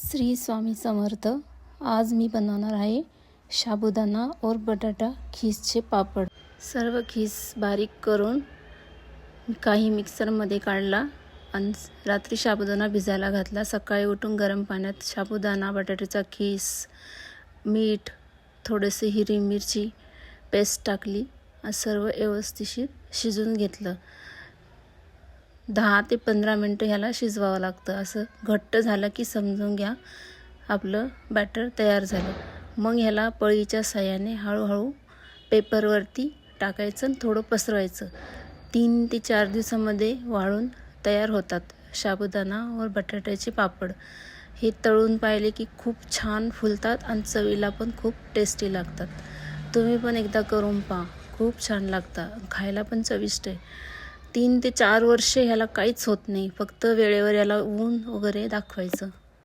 श्री स्वामी समर्थ। आज मी बनवणार आहे साबुदाणा और बटाटा खीसचे पापड। सर्व खीस बारीक करून काही मिक्सरमध्ये काढला आणि रात्री साबुदाणा भिजायला घातला। सकाळी उठून गरम पाण्यात साबुदाणा, बटाट्याचा खीस, मीठ, थोडेसे हिरवी मिरची पेस्ट टाकली आणि सर्व व्यवस्थित शिजवून घेतलं। 10 ते 15 मिनिटं ह्याला शिजवावं लागतं। असं घट्ट झालं की समजून घ्या आपलं बॅटर तयार झालं। मग ह्याला पळीच्या साहाय्याने हळूहळू पेपरवरती टाकायचं आणि थोडं पसरवायचं। 3 ते 4 दिवसामध्ये वाळून तयार होतात साबुदाणा व बटाट्याचे पापड। हे तळून पाहिले की खूप छान फुलतात आणि चवीला पण खूप टेस्टी लागतात। तुम्ही पण एकदा करून पहा, खूप छान लागतात, खायला पण चविष्ट आहे। 3 ते 4 वर्षे ह्याला काहीच होत नाही, फक्त वेळेवर याला ऊन वगैरे दाखवायचं।